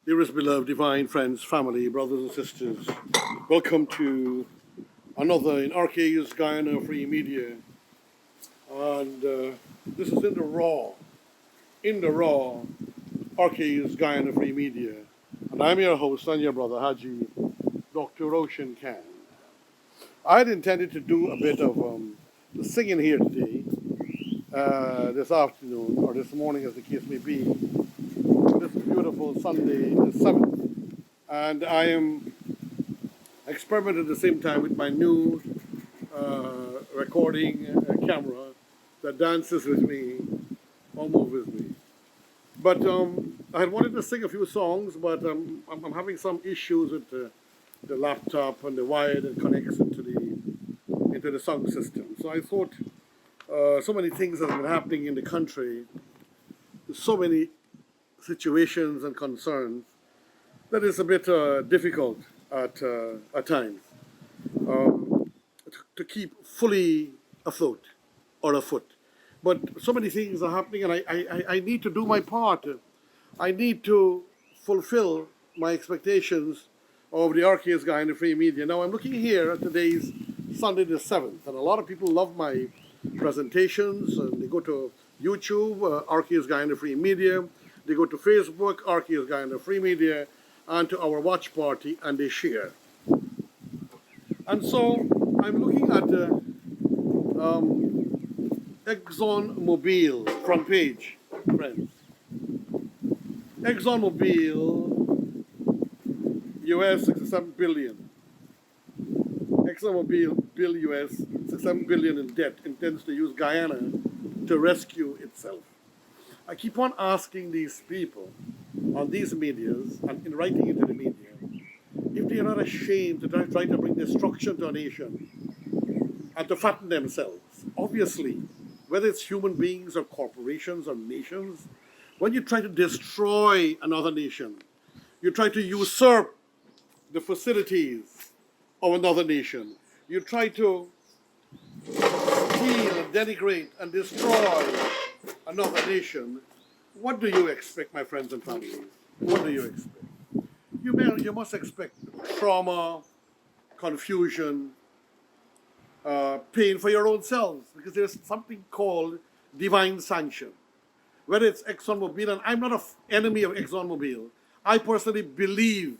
Dearest beloved, divine friends, family, brothers and sisters, welcome to another in RK's Guyana Free Media. And this is in the raw RK's Guyana Free Media. And I'm your host and your brother, Haji Dr. Roshan Khan. I had intended to do a bit of singing here today, this afternoon, or this morning as the case may be, this beautiful Sunday, the 7th. And I am experimenting at the same time with my new recording camera that dances with me or moves with me. But I had wanted to sing a few songs, but I'm having some issues with the laptop and the wire that connects into the sound system. So I thought so many things have been happening in the country, so many situations and concerns, that is a bit difficult at times to keep fully afloat or afoot. But so many things are happening, and I need to do my part. I need to fulfill my expectations of the RK's Guyana Free Media. Now, I'm looking here at today's Sunday the 7th, and a lot of people love my presentations, and they go to YouTube, RK's Guyana Free Media, they go to Facebook, RK's Guyana Free Media, and to our watch party, and they share. And so I'm looking at Exxon Mobil front page, friends. Exxon Mobil, US 67 billion. Exxon Mobil, US 67 billion in debt, intends to use Guyana to rescue itself. I keep on asking these people on these medias and in writing into the media if they are not ashamed to try to bring destruction to a nation and to fatten themselves. Obviously, whether it's human beings or corporations or nations, when you try to destroy another nation, you try to usurp the facilities of another nation, you try to steal and denigrate and destroy another nation, what do you expect, my friends and families? What do you expect? You must expect trauma, confusion, pain for your own selves, because there's something called divine sanction. Whether it's ExxonMobil, and I'm not an enemy of ExxonMobil. I personally believe,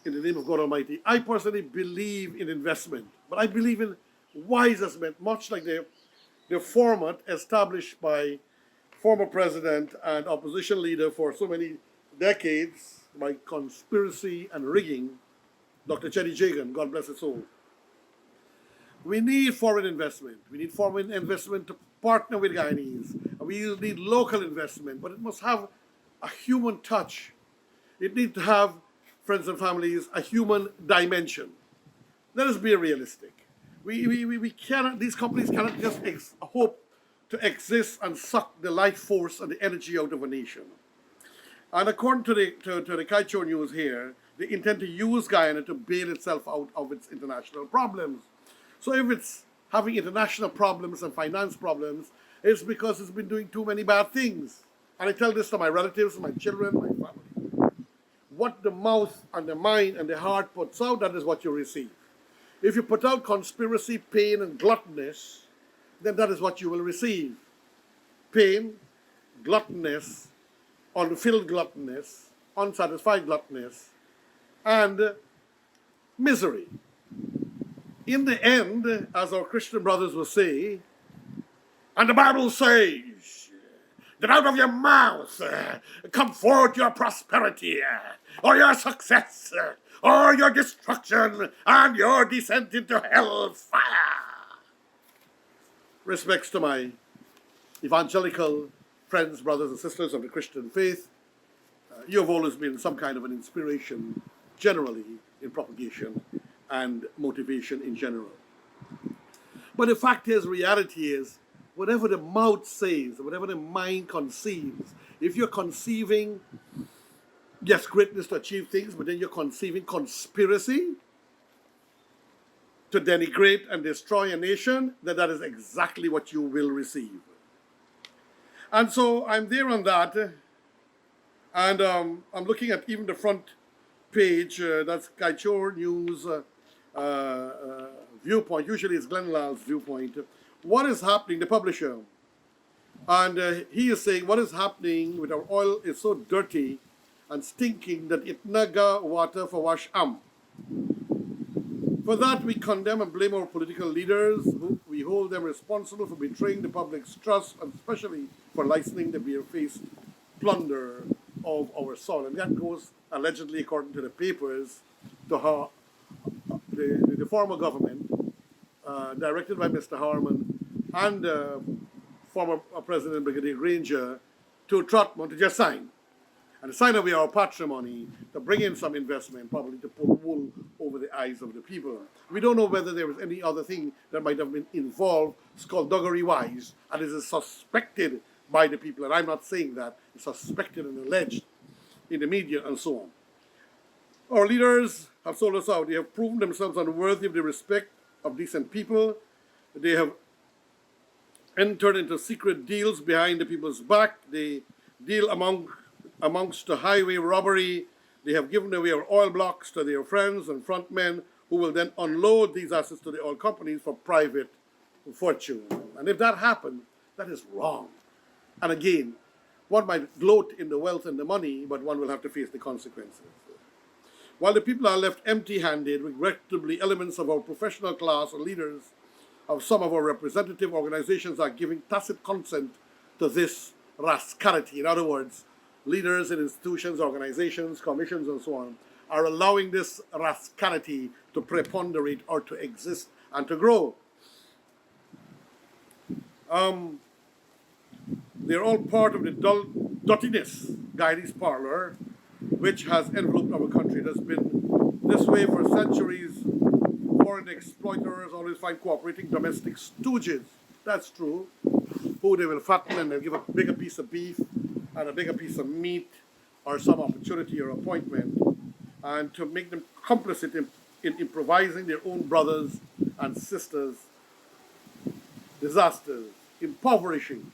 in the name of God Almighty, I personally believe in investment, but I believe in wise investment, much like the format established by former president and opposition leader for so many decades by conspiracy and rigging, Dr. Chetty Jagan, God bless his soul. We need foreign investment. We need foreign investment to partner with Guyanese. We need local investment, but it must have a human touch. It needs to have, friends and families, a human dimension. Let us be realistic. We cannot, these companies cannot just hope to exist and suck the life force and the energy out of a nation. And according to the Kaietuer news here, they intend to use Guyana to bail itself out of its international problems. So if it's having international problems and finance problems, it's because it's been doing too many bad things. And I tell this to my relatives, my children, my family. What the mouth and the mind and the heart puts out, that is what you receive. If you put out conspiracy, pain, and gluttonous, then that is what you will receive. Pain, gluttonous, unfilled gluttonous, unsatisfied gluttonous, and misery. In the end, as our Christian brothers will say, and the Bible says, that out of your mouth come forth your prosperity, or your success, or your destruction, and your descent into hell fire. Respects to my evangelical friends, brothers and sisters of the Christian faith. You have always been some kind of an inspiration, generally, in propagation and motivation in general. But the fact is, reality is, whatever the mouth says, whatever the mind conceives, if you're conceiving, yes, greatness to achieve things, but then you're conceiving conspiracy to denigrate and destroy a nation, then that is exactly what you will receive. And so I'm there on that. And I'm looking at even the front page, that's Kaietuer News viewpoint. Usually it's Glenn Lal's viewpoint. What is happening, the publisher? And he is saying what is happening with our oil is so dirty and stinking that it naga water for wash am. For that, we condemn and blame our political leaders. We hold them responsible for betraying the public's trust, and especially for licensing the barefaced plunder of our soil. And that goes, allegedly, according to the papers, to how the former government, directed by Mr. Harman and former President Brigadier Granger, to Trotman to just sign. And to sign away our patrimony, to bring in some investment, probably to pull wool over the eyes of the people. We don't know whether there was any other thing that might have been involved, skullduggery-wise, and it is suspected by the people. And I'm not saying that. It's suspected and alleged in the media and so on. Our leaders have sold us out. They have proven themselves unworthy of the respect of decent people. They have entered into secret deals behind the people's back. They deal amongst the highway robbery. They have given away our oil blocks to their friends and frontmen who will then unload these assets to the oil companies for private fortune. And if that happened, that is wrong. And again, one might gloat in the wealth and the money, but one will have to face the consequences. While the people are left empty-handed, regrettably, elements of our professional class and leaders of some of our representative organizations are giving tacit consent to this rascality. In other words, leaders in institutions, organizations, commissions, and so on, are allowing this rascality to preponderate or to exist and to grow. They're all part of the dirtiness, Guyana's parlor, which has enveloped our country. It has been this way for centuries. Foreign exploiters always find cooperating domestic stooges. That's true. Who they will fatten and they'll give a bigger piece of beef and a bigger piece of meat or some opportunity or appointment, and to make them complicit in improvising their own brothers and sisters' disasters, impoverishing.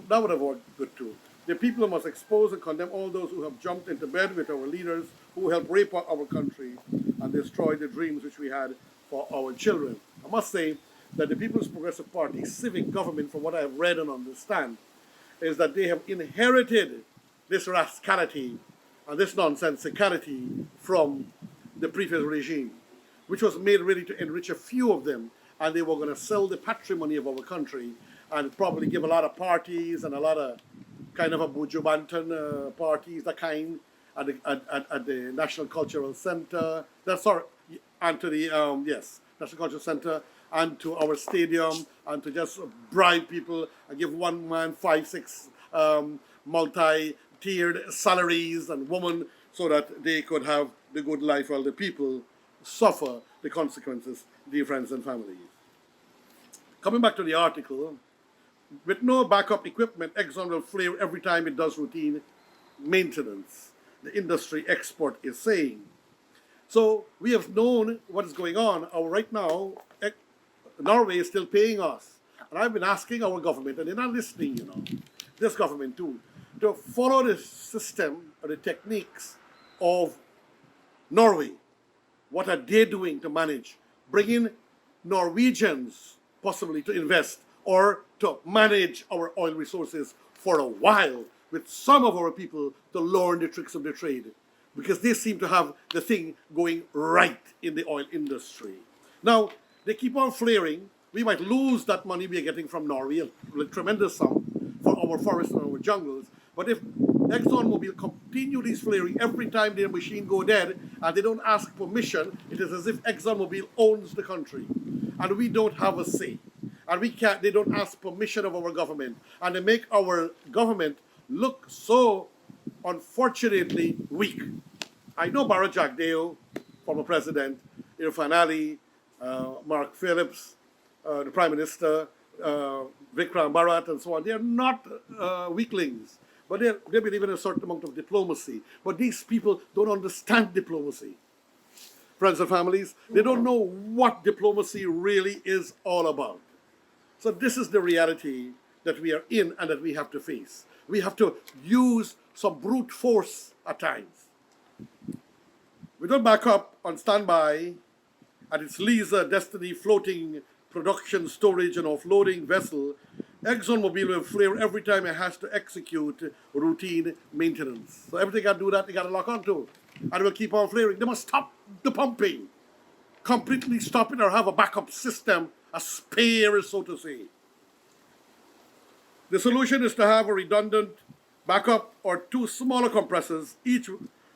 That would have worked good too. The people must expose and condemn all those who have jumped into bed with our leaders, who helped rape our country and destroy the dreams which we had for our children. I must say that the People's Progressive Party civic government, from what I have read and understand, is that they have inherited this rascality and this nonsensicality from the previous regime, which was made really to enrich a few of them, and they were going to sell the patrimony of our country and probably give a lot of parties and a lot of kind of a Bujubantan parties, that kind, at the National Cultural Center. And to the National Cultural Center, and to our stadium, and to just bribe people and give one man 5-6 multi-tiered salaries and women, so that they could have the good life while the people suffer the consequences, dear friends and families. Coming back to the article, with no backup equipment, Exxon will flare every time it does routine maintenance, the industry expert is saying. So we have known what is going on. Right now, Norway is still paying us. And I've been asking our government, and they're not listening, this government too, to follow the system or the techniques of Norway. What are they doing to manage? Bring in Norwegians, possibly, to invest or to manage our oil resources for a while, with some of our people to learn the tricks of the trade, because they seem to have the thing going right in the oil industry. Now, they keep on flaring. We might lose that money we are getting from Norway, a tremendous sum for our forests and our jungles. But if ExxonMobil continue this flaring every time their machine go dead and they don't ask permission, it is as if ExxonMobil owns the country and we don't have a say. And they don't ask permission of our government. And they make our government look so unfortunately weak. I know Barra Jagdeo, former president, Irfan Ali, Mark Phillips, the Prime Minister, Vikram Bharat, and so on. They're not weaklings, but they believe in a certain amount of diplomacy. But these people don't understand diplomacy. Friends and families, they don't know what diplomacy really is all about. So this is the reality that we are in and that we have to face. We have to use some brute force at times. Without backup on standby at its Liza Destiny floating production, storage, and offloading vessel, ExxonMobil will flare every time it has to execute routine maintenance. So every time they got to do that, they got to lock onto. And it will keep on flaring. They must stop the pumping. Completely stop it or have a backup system, a spare, so to say. The solution is to have a redundant backup or two smaller compressors, each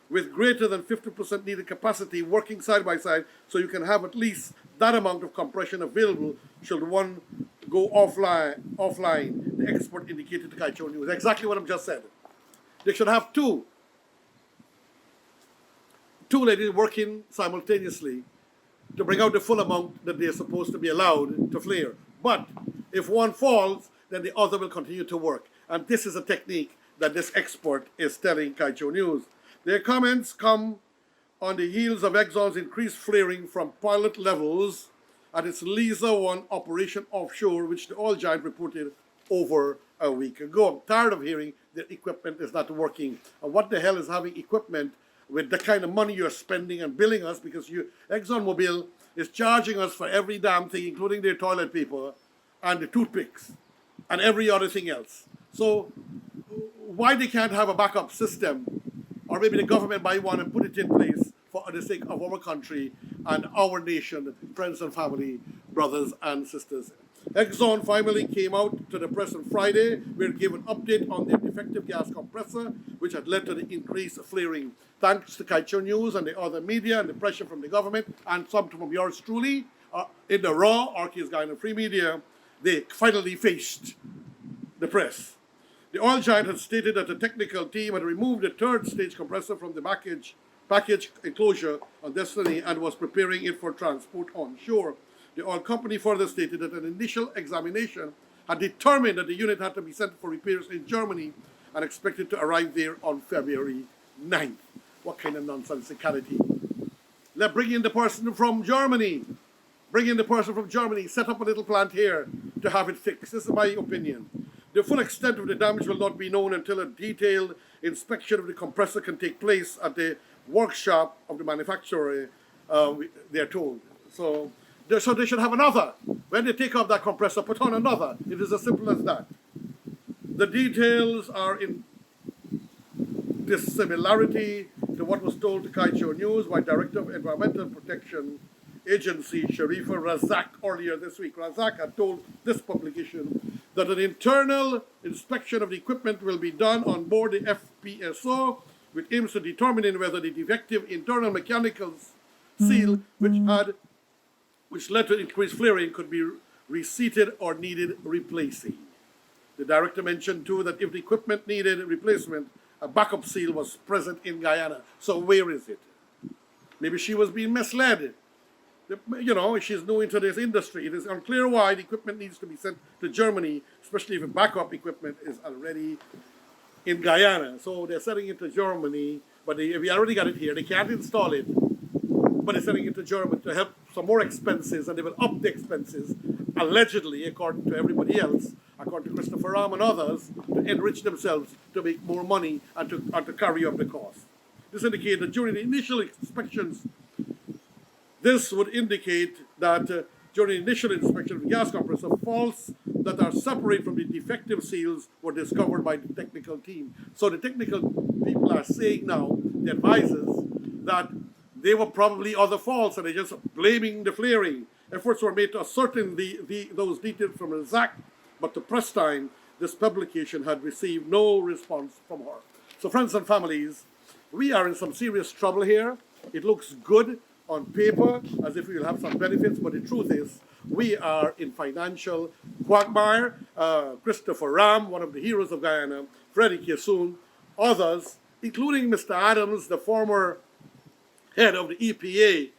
with greater than 50% needed capacity working side by side, so you can have at least that amount of compression available should one go offline, the expert indicated to Kaietuer News. Exactly what I've just said. They should have two ladies working simultaneously to bring out the full amount that they're supposed to be allowed to flare. But if one falls, then the other will continue to work. And this is a technique that this expert is telling Kaietuer News. Their comments come on the heels of Exxon's increased flaring from pilot levels at its Liza 1 operation offshore, which the oil giant reported over a week ago. I'm tired of hearing that equipment is not working. And what the hell is having equipment with the kind of money you're spending and billing us, because ExxonMobil is charging us for every damn thing, including their toilet paper and the toothpicks and every other thing else. So why they can't have a backup system, or maybe the government might want to put it in place for the sake of our country and our nation, friends and family, brothers and sisters. Exxon finally came out to the press on Friday. We were given an update on their defective gas compressor, which had led to the increased flaring. Thanks to Kaietuer News and the other media and the pressure from the government and some from yours truly, in the raw RK's Guyana free media, they finally faced the press. The oil giant had stated that the technical team had removed the third stage compressor from the package enclosure on Destiny and was preparing it for transport on shore. The oil company further stated that an initial examination had determined that the unit had to be sent for repairs in Germany and expected to arrive there on February 9th. What kind of nonsensicality? Let's bring in the person from Germany. Bring in the person from Germany. Set up a little plant here to have it fixed. This is my opinion. The full extent of the damage will not be known until a detailed inspection of the compressor can take place at the workshop of the manufacturer, they're told. So they should have another. When they take off that compressor, put on another. It is as simple as that. The details are in dissimilarity to what was told to Kaietuer News by Director of Environmental Protection Agency Sharifa Razak earlier this week. Razak had told this publication that an internal inspection of the equipment will be done on board the FPSO, which aims to determine whether the defective internal mechanical seal, which led to increased flaring, could be reseated or needed replacing. The director mentioned too that if the equipment needed replacement, a backup seal was present in Guyana. So where is it? Maybe she was being misled. You know, she's new into this industry. It is unclear why the equipment needs to be sent to Germany, especially if backup equipment is already in Guyana. So they're sending it to Germany, but if we already got it here, they can't install it, but they're sending it to Germany to help some more expenses, and they will up the expenses, allegedly, according to everybody else, according to Christopher Ram and others, to enrich themselves, to make more money, and to carry up the cost. This indicates that during the initial inspections, this would indicate that during the initial inspection of the gas compressor, faults that are separate from the defective seals were discovered by the technical team. So the technical people are saying now, the advisors, that they were probably other faults and they're just blaming the flaring. Efforts were made to ascertain those details from Razak, but to press time, this publication had received no response from her. So friends and families, we are in some serious trouble here. It looks good on paper as if we will have some benefits, but the truth is we are in financial quagmire. Christopher Ram, one of the heroes of Guyana, Freddie Kiasoon, others, including Mr. Adams, the former head of the EPA,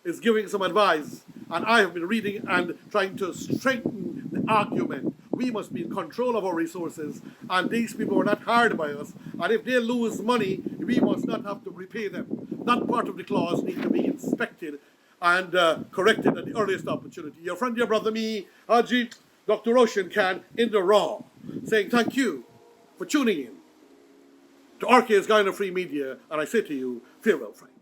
is giving some advice. And I have been reading and trying to strengthen the argument. We must be in control of our resources, and these people are not hired by us. And if they lose money, we must not have to repay them. That part of the clause needs to be inspected and corrected at the earliest opportunity. Your friend, your brother, me, Haji, Dr. Ocean Khan, in the raw, saying thank you for tuning in to To RK's Guyana Free Media, and I say to you, farewell, friends.